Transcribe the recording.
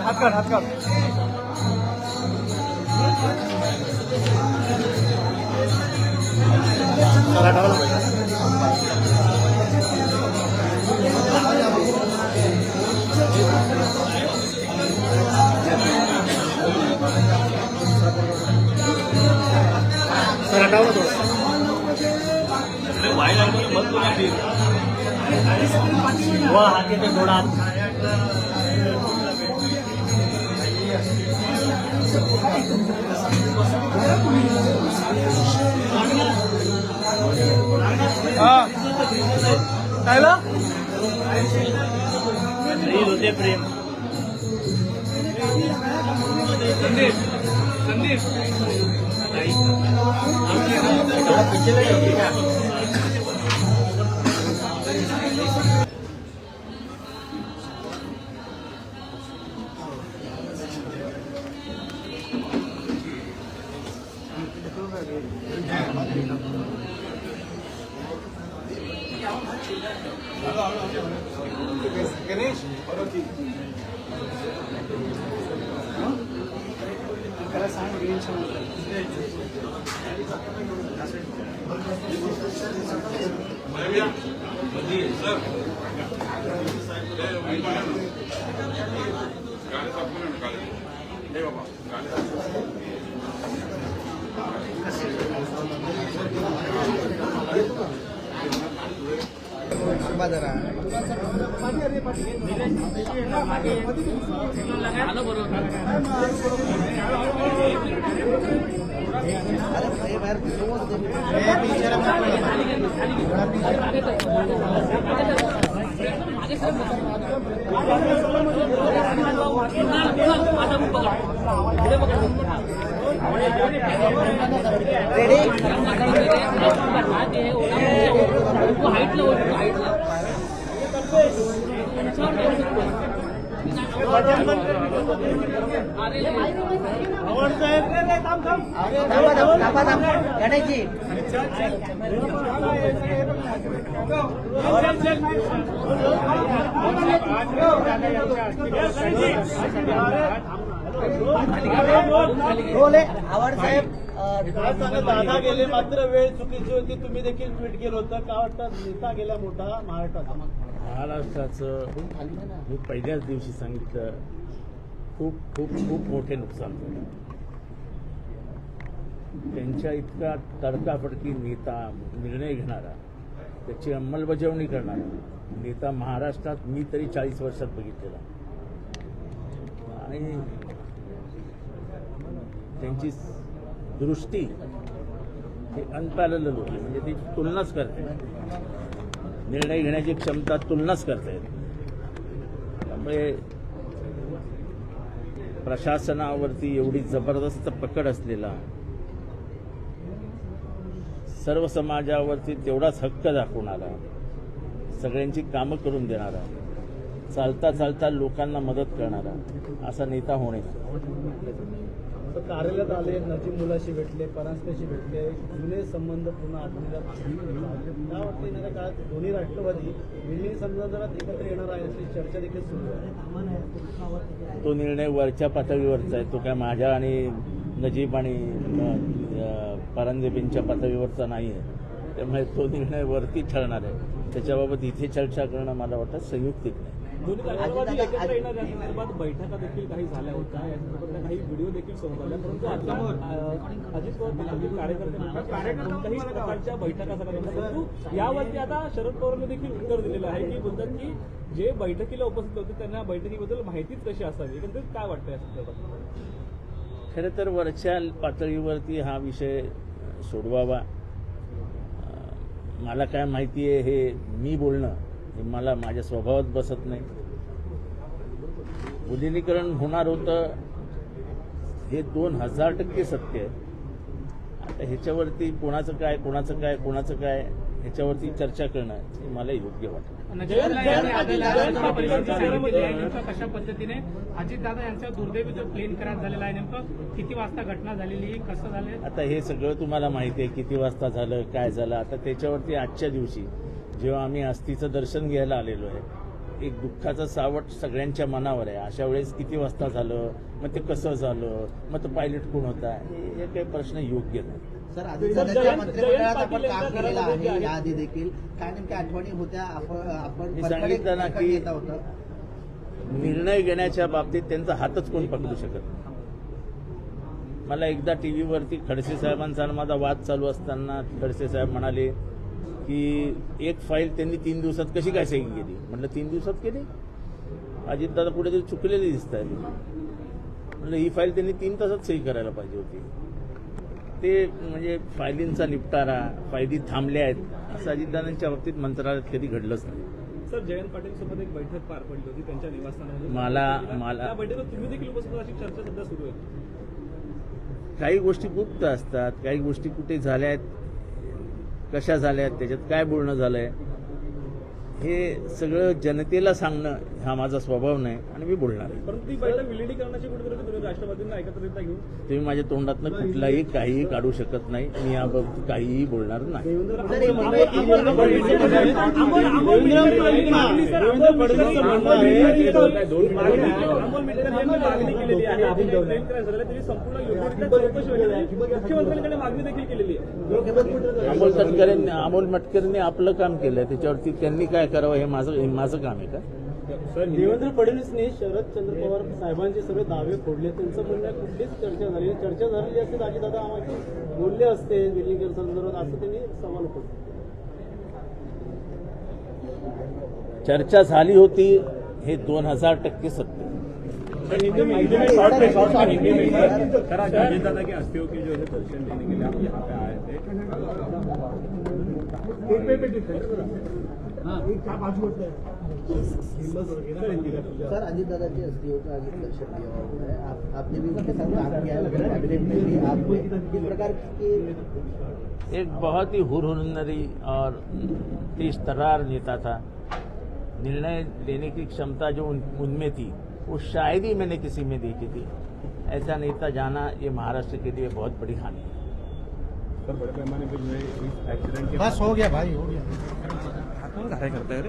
हाथ काट हाथ काट सर हटाओ तो वो हाथी पे थोड़ा होते प्रेम संदीप संदीप गणेश जरा गणेशजी आवड साहेब दादा गेले मात्र वेळ चुकीची होती. तुम्ही देखील ट्विट केलं होतं का वाटतं नेता गेला मोठा महाराष्ट्राचं मी पहिल्याच दिवशी सांगितलं खूप खूप खूप मोठे नुकसान झालं. त्यांच्या इतका तडकाफडकी नेता निर्णय घेणारा त्याची अंमलबजावणी करणारा नेता महाराष्ट्रात मी तरी 40 वर्षात बघितलेला आणि त्यांची दृष्टी ही अनपॅरलल होती. म्हणजे ती तुलनाच करते निर्णय घेण्याची क्षमता तुलनाच करते. त्यामुळे प्रशासनावरती एवढी जबरदस्त पकड असलेला सर्व समाजावरती तेवढाच हक्क दाखवणारा सगळ्यांची कामं करून देणारा चालता चालता लोकांना मदत करणारा असा नेता होणे. कार्यालयात आले नजीब मुलाशी भेटले परांजपेशी भेटले जुने संबंध पुन्हा आठवण्यात काय वाटतं येणाऱ्या काळात दोन्ही राष्ट्रवादी मिळणी संदर्भात एकत्र येणार आहे अशी चर्चा देखील सुरू आहे. तो निर्णय वरच्या पातळीवरचा आहे. तो काय माझ्या आणि नजीब आणि परांजपेंच्या पातळीवरचा नाही आहे. त्यामुळे तो निर्णय वरती ठरणार आहे. त्याच्याबाबत इथे चर्चा करणं मला वाटतं संयुक्तिक नाही. दोन्ही राष्ट्रवादी एकत्र येणार या संदर्भात बैठका देखील काही झाल्या होत्या. या संदर्भात काही व्हिडिओ देखील समोर आल्या. परंतु आता अजित पवार कार्यकर्ते कोणत्याही प्रकारच्या बैठका झाल्या. परंतु यावरती आता शरद पवारांनी देखील उत्तर दिलेलं आहे की बोलतात की जे बैठकीला उपस्थित होते त्यांना बैठकीबद्दल माहितीच कशी असावी. एकंदरीत काय वाटतं या संदर्भात? खरं तर वरच्या पातळीवरती हा विषय सोडवावा. मला काय माहिती आहे हे मी बोलणं हे मला माझ्या स्वभावात बसत नाही. विलिनीकरण होणार होतं हे 2000% सत्य आहे. आता ह्याच्यावरती कोणाचं काय ह्याच्यावरती चर्चा करणं हे मला योग्य वाटतं. कशा पद्धतीने अजितदादा यांचा दुर्दैवी जो प्लेन क्रॅश झालेला आहे, नेमकं किती वाजता घटना झालेली, कसं झालं? आता हे सगळं तुम्हाला माहिती आहे, किती वाजता झालं, काय झालं. आता त्याच्यावरती आजच्या दिवशी जेव्हा आम्ही अस्थीचं दर्शन घ्यायला आलेलो आहे, एक दुःखाचं सावट सगळ्यांच्या मनावर आहे. अशा वेळेस किती वाजता झालं, मग ते कसं झालं, मग तो पायलट कोण होता, हे काही प्रश्न योग्य नाही. सर, अजितदादांच्या मंत्रिमंडळात आपण काम केलेलं आहे याआधी देखील. काय नेमक्या आठवणी होत्या? आपण मी सांगितलं ना की येत होतं. निर्णय घेण्याच्या बाबतीत त्यांचा हातच कोण पकडू शकत नाही. मला एकदा टीव्हीवरती खडसे साहेबांचा माझा वाद चालू असताना खडसे साहेब म्हणाले की एक फाईल त्यांनी 3 दिवसात कशी काय सही केली. म्हटलं 3 दिवसात केली? अजितदादा कुठेतरी चुकलेले दिसत आहे. म्हटलं ही फाईल त्यांनी 3 तासात सही करायला पाहिजे होती. ते म्हणजे फायलींचा निपटारा, फायली थांबल्या आहेत असं अजितदादांच्या बाबतीत मंत्रालयात कधी घडलंच नाही. सर, जयंत पाटील सोबत एक बैठक पार पडली होती त्यांच्या निवासस्थानामध्ये. मला त्या बैठकीत तुम्ही देखील उपस्थित अशी चर्चा सध्या सुरू आहे. काही गोष्टी गुप्त असतात, काही गोष्टी कुठे झाल्या आहेत, कशा झाल्या आहेत, त्याच्यात काय बोलणं झालंय, हे सगळं जनतेला सांगणं हा माझा स्वभाव नाही आणि मी बोलणार आहे. परंतु ती बैठक विलिनीकरणाची कुठेतरी तुम्ही राष्ट्रवादींना एकत्रितता घेऊन तुम्ही माझ्या तोंडातनं कुठलाही काहीही काढू शकत नाही. मी याबाबत काहीही बोलणार नाही. मुख्यमंत्र्यांकडे मागणी देखील केलेली आहे. अमोल मटकरेंनी आपलं काम केलंय, त्याच्यावरती त्यांनी काय करावं हे माझं काम आहे का? देवेंद्र फडणवीसने शरदचंद्र पवार साहेबांचे सर्व दावे फोडले. त्यांचं म्हणणं कुठलीच चर्चा झालेली असते अजितदादा आम्हाला बोलले असते विलिनीकरण संदर्भात, असं त्यांनी सवाल होतो. चर्चा झाली होती हे 2000% सत्य. अजितदादा की अस्थियों की जो है दर्शन देने के लिए आप यहाँ पे आए थे. सर, अजितदादाची अस्थियों का आगे दर्शन दिया हुआ है. आपने भी उनके साथ काम किया है, कैबिनेट में भी आपने किस प्रकार की? एक बहुत ही हुरहुरनरी और तेज तर्रार नेता था. निर्णय लेने की क्षमता जो उनमें थी वो शायद ही मैंने किसी में देखी थी. ऐसा नेता जाना ये महाराष्ट्र के लिए बहुत बड़ी हानि है. सर, बड़े पैमाने पर जो है इस एक्सीडेंट के बस हो गया भाई, हो गया. कार्य करता है.